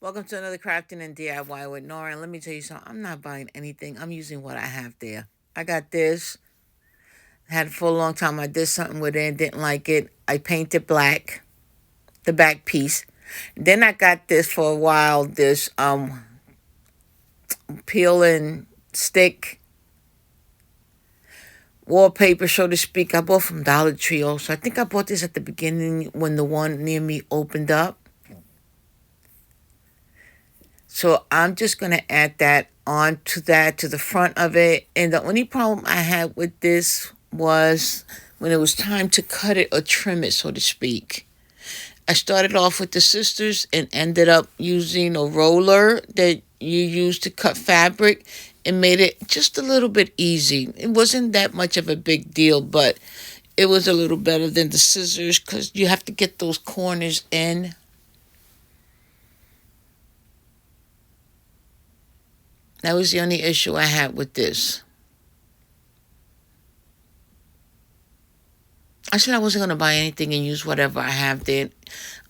Welcome to another crafting and DIY with Nora. And let me tell you something. I'm not buying anything. I'm using what I have there. I got this. Had it for a long time. I did something with it and didn't like it. I painted black, the back piece. Then I got this for a while. This peel and stick wallpaper, so to speak. I bought from Dollar Tree also. I think I bought this at the beginning when the one near me opened up. So I'm just going to add that on to the front of it. And the only problem I had with this was when it was time to cut it or trim it, so to speak. I started off with the scissors and ended up using a roller that you use to cut fabric and made it just a little bit easy. It wasn't that much of a big deal, but it was a little better than the scissors because you have to get those corners in. That was the only issue I had with this. I said I wasn't going to buy anything and use whatever I have there.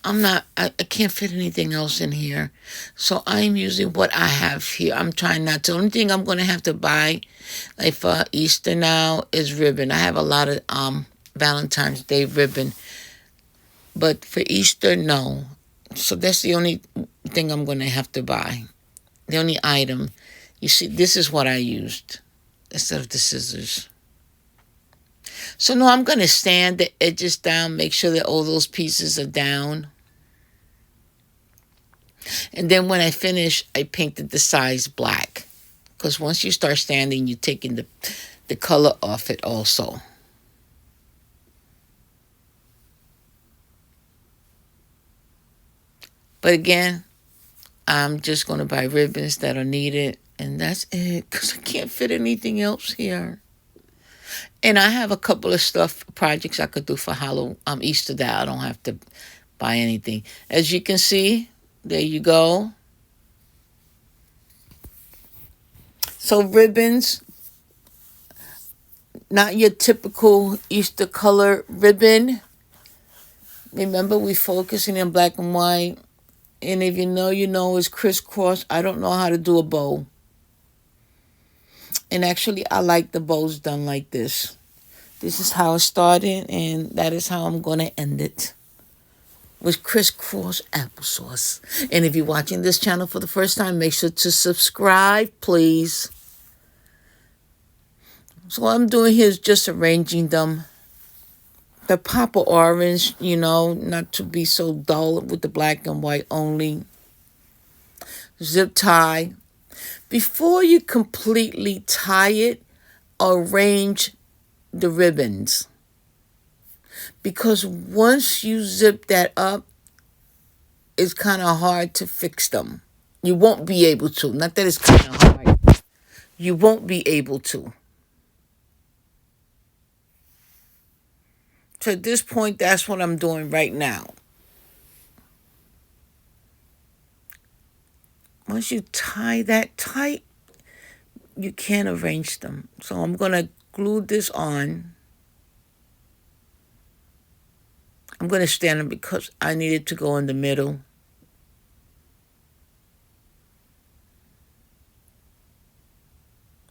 I can't fit anything else in here. So I'm using what I have here. I'm trying not to. The only thing I'm going to have to buy, like for Easter now, is ribbon. I have a lot of Valentine's Day ribbon. But for Easter, no. So that's the only thing I'm going to have to buy. The only item. You see, this is what I used instead of the scissors. So no, I'm going to sand the edges down, make sure that all those pieces are down. And then when I finish, I painted the sides black. Because once you start sanding, you're taking the color off it also. But again, I'm just going to buy ribbons that are needed. And that's it, because I can't fit anything else here. And I have a couple of projects I could do for Easter that I don't have to buy anything. As you can see, there you go. So ribbons, not your typical Easter color ribbon. Remember, we're focusing in black and white. And if you know it's crisscross. I don't know how to do a bow. And actually, I like the bows done like this. This is how it started, and that is how I'm going to end it. With crisscross applesauce. And if you're watching this channel for the first time, make sure to subscribe, please. So what I'm doing here is just arranging them. The pop of orange, not to be so dull with the black and white only. Zip tie. Before you completely tie it, arrange the ribbons. Because once you zip that up, it's kind of hard to fix them. You won't be able to. Not that it's kind of hard. You won't be able to. So at this point, that's what I'm doing right now. Once you tie that tight, you can't arrange them. So I'm going to glue this on. I'm going to stand them because I need it to go in the middle.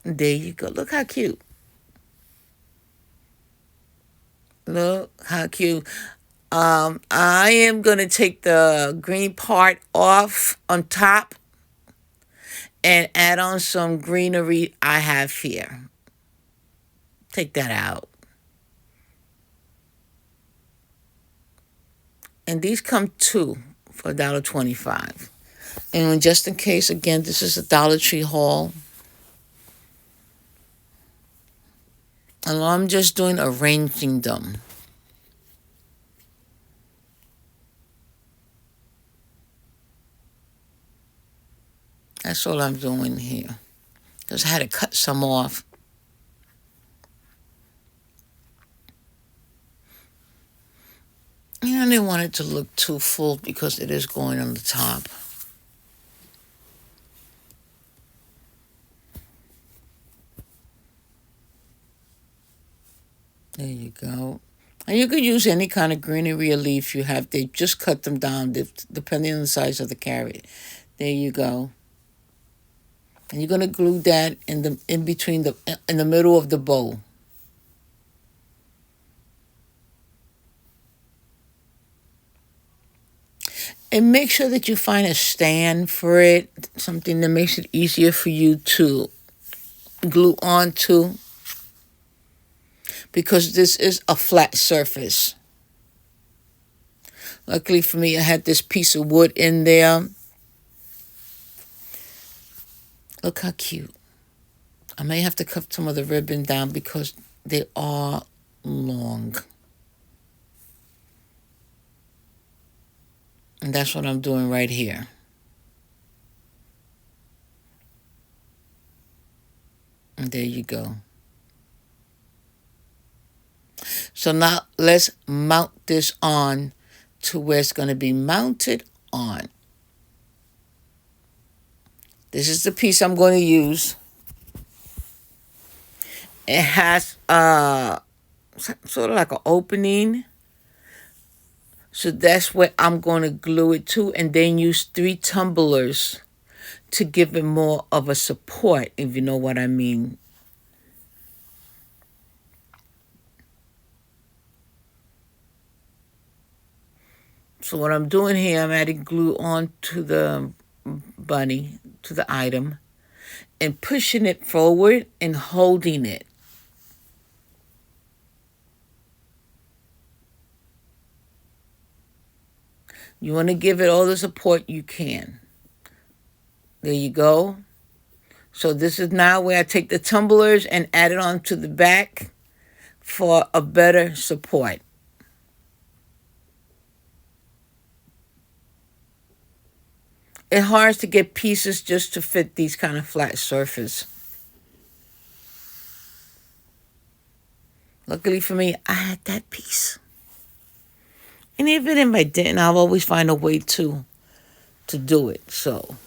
There you go. Look how cute. Look how cute. I am going to take the green part off on top and add on some greenery I have here. Take that out. And these come two for $1.25. And just in case, again, this is a Dollar Tree haul. And I'm just doing arranging them. That's all I'm doing here. Because I had to cut some off. I didn't want it to look too full because it is going on the top. There you go. And you could use any kind of greenery or leaf you have. They just cut them down depending on the size of the carrot. There you go. And you're gonna glue that in between in the middle of the bow. And make sure that you find a stand for it, something that makes it easier for you to glue onto, because this is a flat surface. Luckily for me, I had this piece of wood in there. Look how cute. I may have to cut some of the ribbon down because they are long. And that's what I'm doing right here. And there you go. So now let's mount this on to where it's going to be mounted on. This is the piece I'm going to use. It has sort of like an opening. So that's where I'm going to glue it to, and then use 3 tumblers to give it more of a support, if you know what I mean. So what I'm doing here, I'm adding glue on to the bunny, to the item, and pushing it forward and holding it. You want to give it all the support you can. There you go. So this is now where I take the tumblers and add it on to the back for a better support. It's hard to get pieces just to fit these kind of flat surface. Luckily for me, I had that piece. And even if I didn't, I'll always find a way to do it. So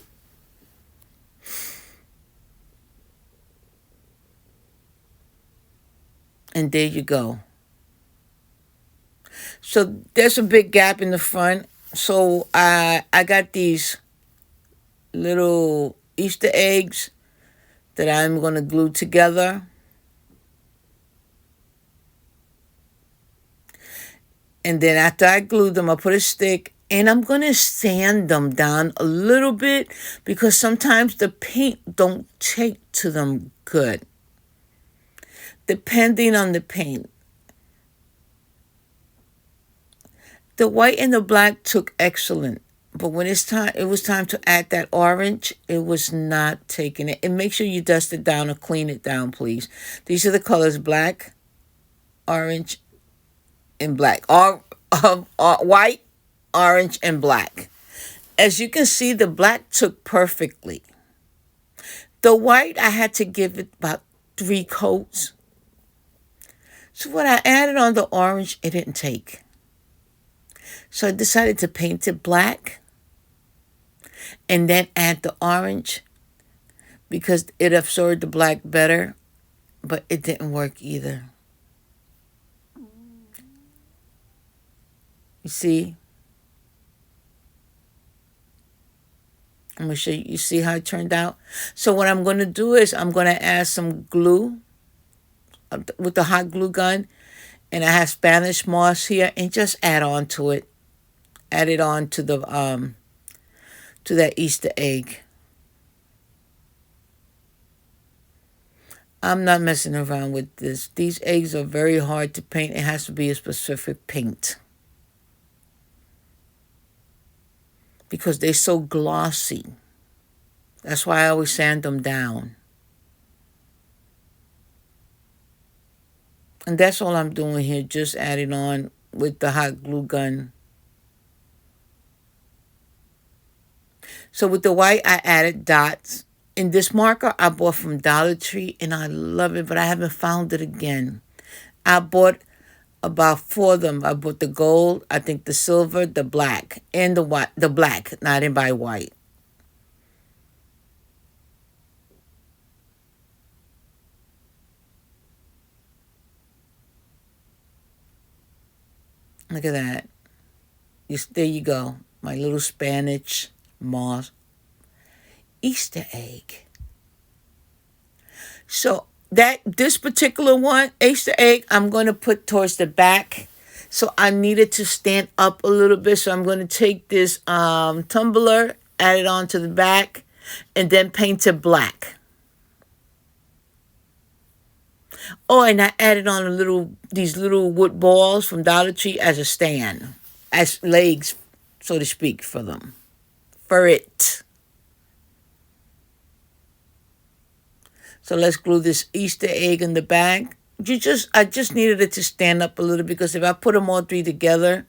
and there you go. So there's a big gap in the front. So I got these little Easter eggs that I'm going to glue together. And then after I glue them, I put a stick and I'm going to sand them down a little bit because sometimes the paint don't take to them good. Depending on the paint. The white and the black took excellent. But when it was time to add that orange, it was not taking it. And make sure you dust it down or clean it down, please. These are the colors black, orange, and black. White, orange, and black. As you can see, the black took perfectly. The white, I had to give it about 3 coats. So when I added on the orange, it didn't take. So I decided to paint it black and then add the orange because it absorbed the black better, but it didn't work either. You see? I'm going to show you. You see how it turned out? So what I'm going to do is I'm going to add some glue with the hot glue gun. And I have Spanish moss here. And just add on to it. Add it on to the to that Easter egg. I'm not messing around with this. These eggs are very hard to paint. It has to be a specific paint. Because they're so glossy. That's why I always sand them down. And that's all I'm doing here, just adding on with the hot glue gun. So with the white, I added dots. And this marker I bought from Dollar Tree, and I love it, but I haven't found it again. I bought about 4 of them. I bought the gold, I think the silver, the black, and the white, the black. No, I didn't buy white. Look at that. There you go. My little Spanish moss Easter egg. So this particular one, Easter egg, I'm going to put towards the back. So I needed to stand up a little bit. So I'm going to take this tumbler, add it onto the back, and then paint it black. Oh, and I added on these little wood balls from Dollar Tree as a stand, as legs, so to speak, for them. For it. So let's glue this Easter egg in the back. I just needed it to stand up a little because if I put them all three together,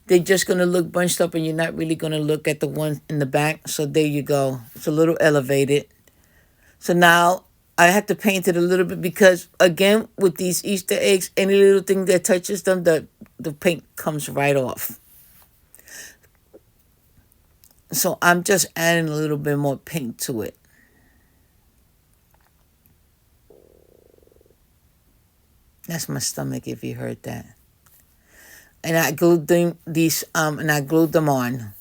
they're just going to look bunched up and you're not really going to look at the one in the back. So there you go. It's a little elevated. So now I have to paint it a little bit because, again, with these Easter eggs, any little thing that touches them, the paint comes right off. So I'm just adding a little bit more paint to it. That's my stomach, if you heard that. And I glued them on.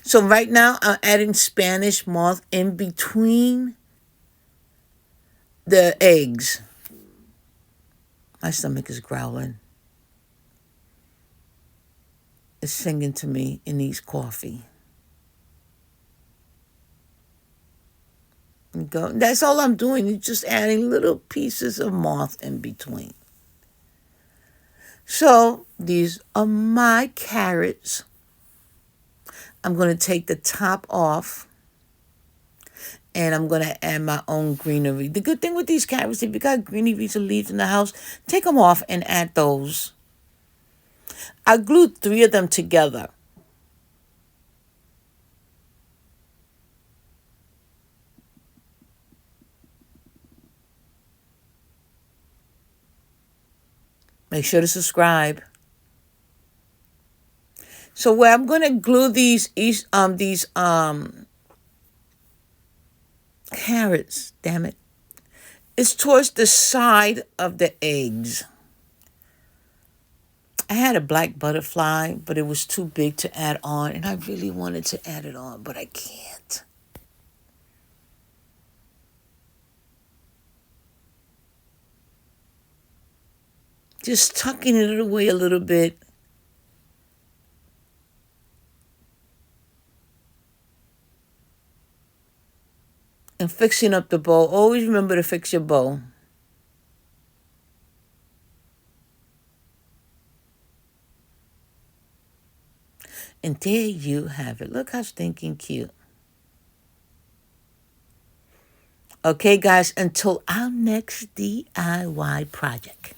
So right now I'm adding Spanish moth in between the eggs. My stomach is growling. It's singing to me it needs coffee. Go. That's all I'm doing. It's just adding little pieces of moth in between. So these are my carrots. I'm going to take the top off. And I'm going to add my own greenery. The good thing with these carrots, if you got greeneries or leaves in the house, take them off and add those. I glued 3 of them together. Make sure to subscribe. So where I'm going to glue these carrots, damn it, it's towards the side of the eggs. I had a black butterfly, but it was too big to add on, and I really wanted to add it on, but I can't. Just tucking it away a little bit. And fixing up the bow. Always remember to fix your bow. And there you have it. Look how stinking cute. Okay, guys, until our next DIY project.